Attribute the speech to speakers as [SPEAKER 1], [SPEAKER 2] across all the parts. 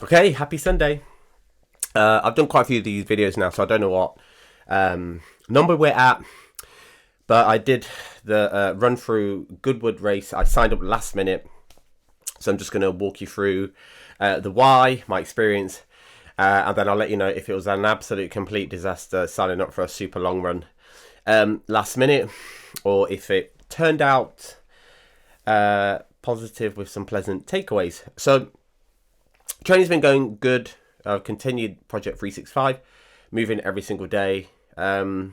[SPEAKER 1] Okay, happy Sunday. I've done quite a few of these videos now, so I don't know what number we're at, but I did the run through Goodwood race. I signed up last minute, so I'm just going to walk you through the why, my experience, and then I'll let you know if it was an absolute complete disaster signing up for a super long run last minute, or if it turned out positive with some pleasant takeaways. So training's been going good. I've continued Project 365, moving every single day. I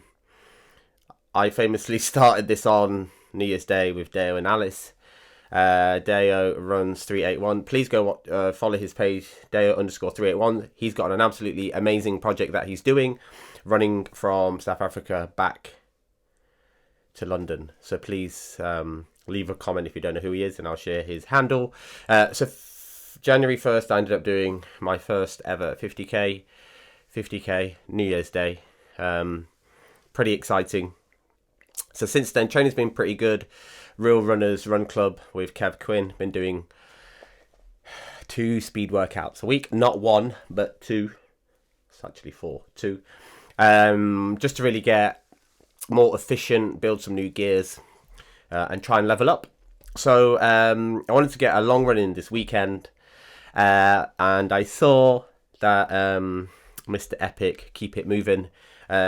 [SPEAKER 1] famously started this on New Year's Day with Deo and Alice. Deo runs 381. Please go follow his page, Deo_381. He's got an absolutely amazing project that he's doing, running from South Africa back to London. So please leave a comment if you don't know who he is, and I'll share his handle. January 1st, I ended up doing my first ever 50k New Year's Day. Pretty exciting. So since then, training's been pretty good. Real Runners Run Club with Kev Quinn. Been doing 2 speed workouts a week. Not 1, but 2. It's actually 4. 2. Just to really get more efficient, build some new gears, and try and level up. So I wanted to get a long run in this weekend. And I saw that Mr. Epic, Keep It Moving,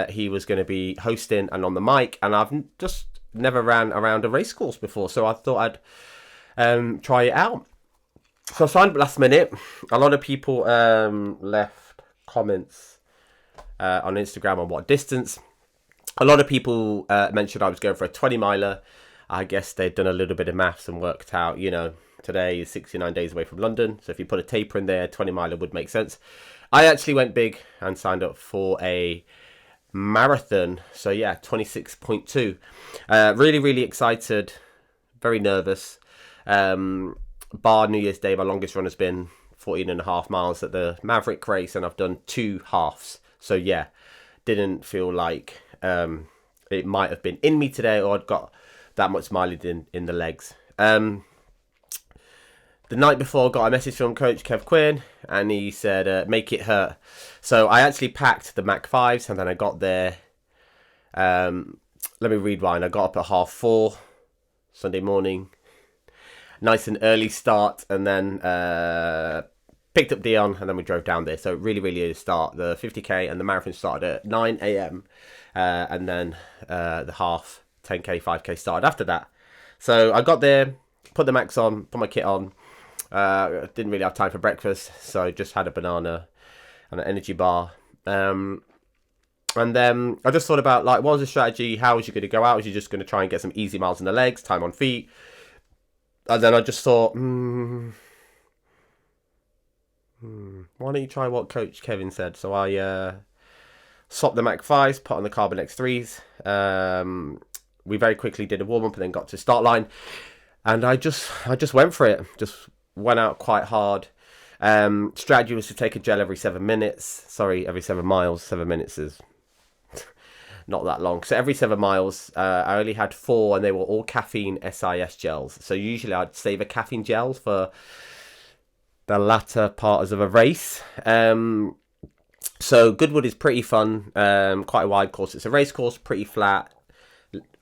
[SPEAKER 1] he was going to be hosting and on the mic, and I've just never ran around a race course before, so I thought I'd try it out. So I signed up last minute. A lot of people left comments on Instagram on what distance. A lot of people mentioned I was going for a 20 miler. I guess they'd done a little bit of maths and worked out, today is 69 days away from London, so if you put a taper in there, 20 miler would make sense. I actually went big and signed up for a marathon, so yeah, 26.2. Really excited, very nervous. Bar New Year's Day, my longest run has been 14.5 miles at the Maverick race, and I've done 2 halves, so yeah, didn't feel like it might have been in me today, or I'd got that much mileage in the legs. The night before, I got a message from Coach Kev Quinn, and he said, make it hurt. So I actually packed the Mach 5s, and then I got there. Let me rewind. I got up at 4:30 Sunday morning. Nice and early start, and then picked up Dionne, and then we drove down there. So really early start. The 50k and the marathon started at 9 a.m. And then the half 10k, 5k started after that. So I got there, put the Max on, put my kit on. Didn't really have time for breakfast, so just had a banana and an energy bar. And then I just thought about, what was the strategy? How was you going to go out? Was you just going to try and get some easy miles in the legs, time on feet? And then I just thought, why don't you try what Coach Kevin said? So I swapped the Mach 5s, put on the Carbon X3s. We very quickly did a warm-up and then got to start line. And I just went for it. Just went out quite hard. Strategy was to take a gel every 7 minutes. Sorry, every 7 miles. 7 minutes is not that long. So every 7 miles, I only had 4, and they were all caffeine SIS gels. So usually I'd save a caffeine gel for the latter parts of a race. So Goodwood is pretty fun. Quite a wide course. It's a race course, pretty flat.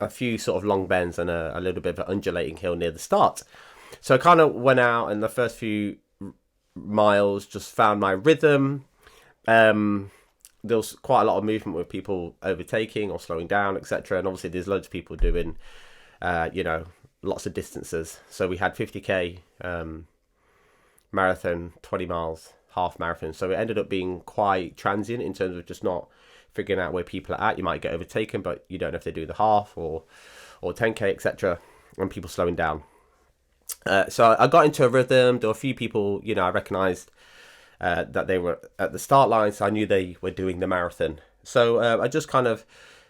[SPEAKER 1] A few sort of long bends and a little bit of an undulating hill near the start. So I kind of went out, and the first few miles just found my rhythm. There was quite a lot of movement with people overtaking or slowing down, etc. And obviously there's loads of people doing, lots of distances. So we had 50k marathon, 20 miles, half marathon. So it ended up being quite transient in terms of just not figuring out where people are at. You might get overtaken, but you don't know if they do the half or 10k, etc. and people slowing down. So I got into a rhythm. There were a few people, I recognised that they were at the start line, so I knew they were doing the marathon. So I just kind of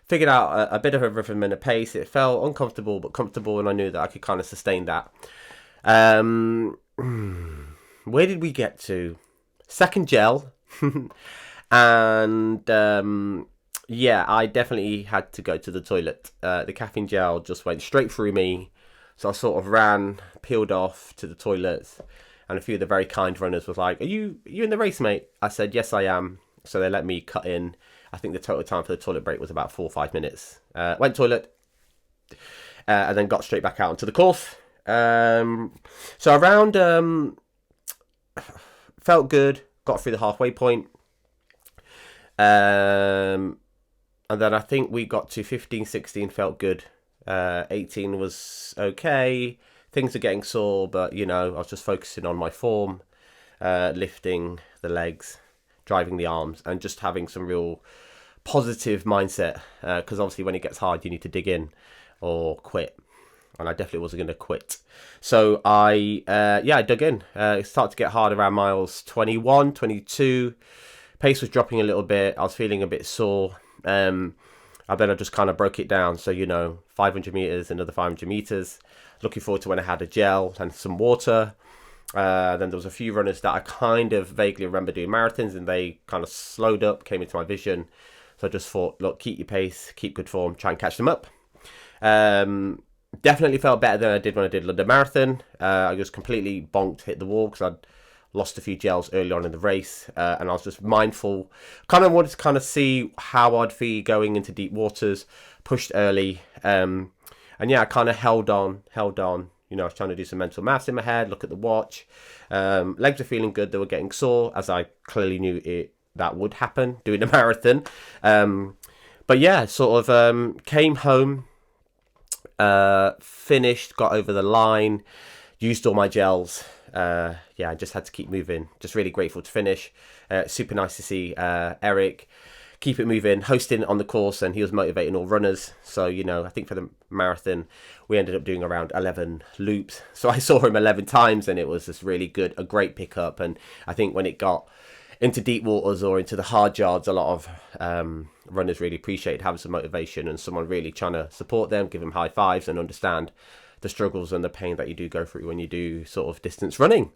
[SPEAKER 1] figured out a bit of a rhythm and a pace. It felt uncomfortable but comfortable, and I knew that I could kind of sustain that. Where did we get to? Second gel. And I definitely had to go to the toilet. The caffeine gel just went straight through me, so I sort of ran, peeled off to the toilet, And a few of the very kind runners was like, are you in the race, mate? I said, yes, I am. So they let me cut in. I think the total time for the toilet break was about 4 or 5 minutes. Went toilet, and then got straight back out onto the course. So around, felt good, got through the halfway point. And then I think we got to 15, 16, felt good. 18 was okay. Things are getting sore, but, you know, I was just focusing on my form, lifting the legs, driving the arms, and just having some real positive mindset. Because obviously when it gets hard, you need to dig in or quit. And I definitely wasn't going to quit. So I dug in. It started to get hard around miles 21, 22. Pace was dropping a little bit. I was feeling a bit sore. And then I just kind of broke it down. So, you know, 500 meters, another 500 meters. Looking forward to when I had a gel and some water. Then there was a few runners that I kind of vaguely remember doing marathons, and they kind of slowed up, came into my vision. So I just thought, look, keep your pace, keep good form, try and catch them up. Definitely felt better than I did when I did London Marathon. I just completely bonked, hit the wall because I'd lost a few gels early on in the race, and I was just mindful. Kind of wanted to kind of see how I'd feel going into deep waters. Pushed early, and yeah, I kind of held on. You know, I was trying to do some mental maths in my head, look at the watch. Legs were feeling good. They were getting sore, as I clearly knew that would happen doing a marathon. But yeah, sort of came home, finished, got over the line, used all my gels. I just had to keep moving. Just really grateful to finish. Super nice to see Eric keep it moving, hosting on the course, and he was motivating all runners. So, you know, I think for the marathon, we ended up doing around 11 loops. So I saw him 11 times, and it was just really good, a great pickup. And I think when it got into deep waters or into the hard yards, a lot of runners really appreciate having some motivation and someone really trying to support them, give them high fives, and understand the struggles and the pain that you do go through when you do sort of distance running.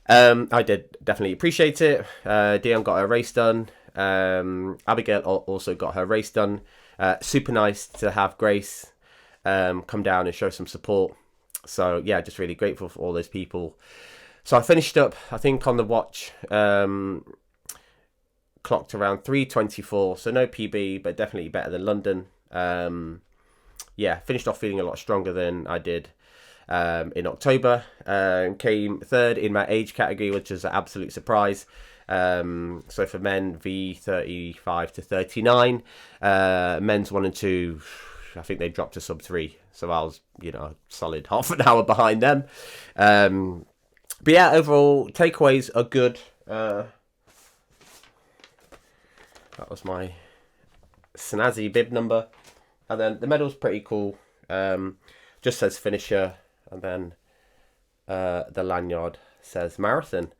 [SPEAKER 1] I did definitely appreciate it. Dionne got her race done. Abigail also got her race done. Super nice to have Grace come down and show some support. So yeah, just really grateful for all those people. So I finished up, I think on the watch, clocked around 3:24, so no PB, but definitely better than London. Finished off feeling a lot stronger than I did in October. Came third in my age category, which is an absolute surprise. So for men, V35 to 39, men's 1 and 2, I think they dropped to sub 3. So I was, you know, solid half an hour behind them. But yeah, overall, takeaways are good. That was my snazzy bib number. And then the medal's pretty cool. Just says finisher. And then the lanyard says marathon.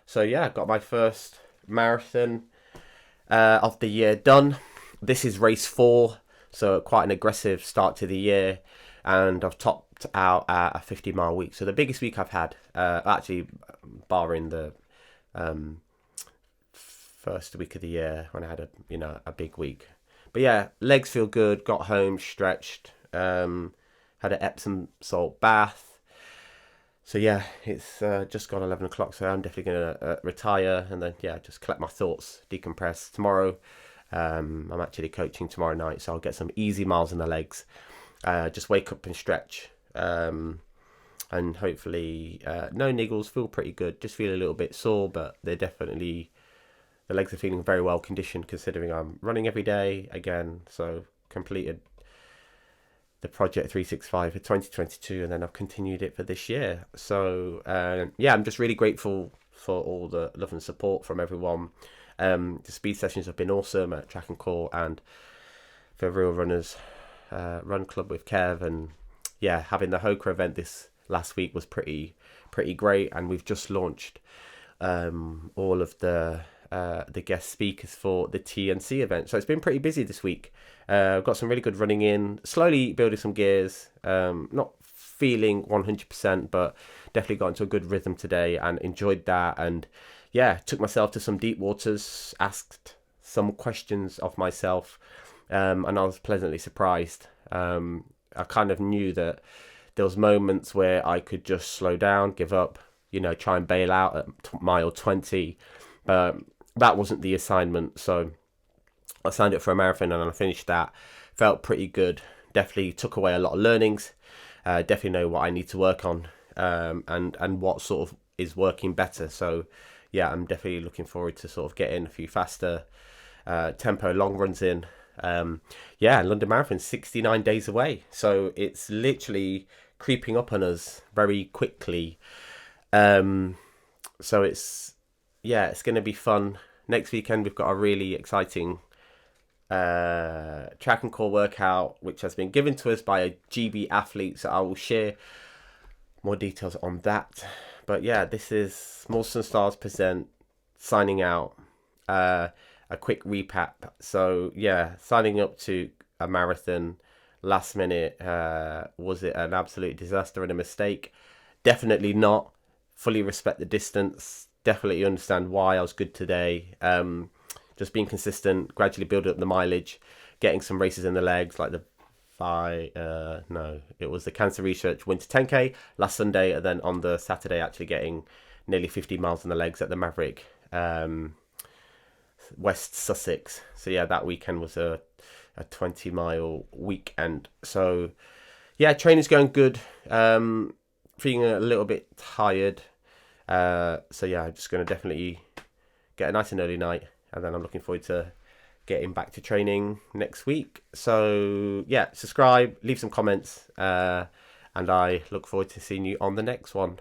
[SPEAKER 1] So yeah, got my first marathon of the year done. This is race 4. So quite an aggressive start to the year. And I've topped out at a 50-mile week. So the biggest week I've had, actually barring the first week of the year when I had a big week. But yeah, legs feel good, got home, stretched, had an Epsom salt bath. So yeah, it's just gone 11 o'clock, so I'm definitely going to retire and then, yeah, just collect my thoughts, decompress tomorrow. I'm actually coaching tomorrow night, so I'll get some easy miles in the legs. Just wake up and stretch. And hopefully no niggles, feel pretty good. Just feel a little bit sore, but the legs are feeling very well conditioned considering I'm running every day again. So completed the project 365 for 2022, and then I've continued it for this year. So I'm just really grateful for all the love and support from everyone. The speed sessions have been awesome at Track and Core and for Real Runners Run Club with Kev, and yeah, having the Hoka event this last week was pretty great. And we've just launched all of the guest speakers for the TNC event, so it's been pretty busy this week. I've got some really good running in, slowly building some gears, not feeling 100%, but definitely got into a good rhythm today and enjoyed that. And yeah, took myself to some deep waters, asked some questions of myself, and I was pleasantly surprised. I kind of knew that there was moments where I could just slow down, give up, try and bail out at mile 20. But that wasn't the assignment. So I signed up for a marathon and I finished that. Felt pretty good. Definitely took away a lot of learnings. Definitely know what I need to work on, and what sort of is working better. So yeah, I'm definitely looking forward to sort of getting a few faster tempo long runs in. London Marathon 69 days away, so it's literally creeping up on us very quickly. So it's going to be fun. Next weekend we've got a really exciting track and core workout, which has been given to us by a GB athlete, so I will share more details on that. But yeah, this is Molson Stars present, signing out. A quick recap. So yeah, signing up to a marathon last minute, was it an absolute disaster and a mistake? Definitely not. Fully respect the distance, definitely understand why I was good today. Just being consistent, gradually building up the mileage, getting some races in the legs, like it was the Cancer Research Winter 10K last Sunday, and then on the Saturday actually getting nearly 50 miles in the legs at the Maverick, West Sussex. So yeah, that weekend was a 20-mile weekend. So yeah, training's going good. Feeling a little bit tired. So yeah, I'm just going to definitely get a nice and early night, and then I'm looking forward to getting back to training next week. So yeah, subscribe, leave some comments, and I look forward to seeing you on the next one.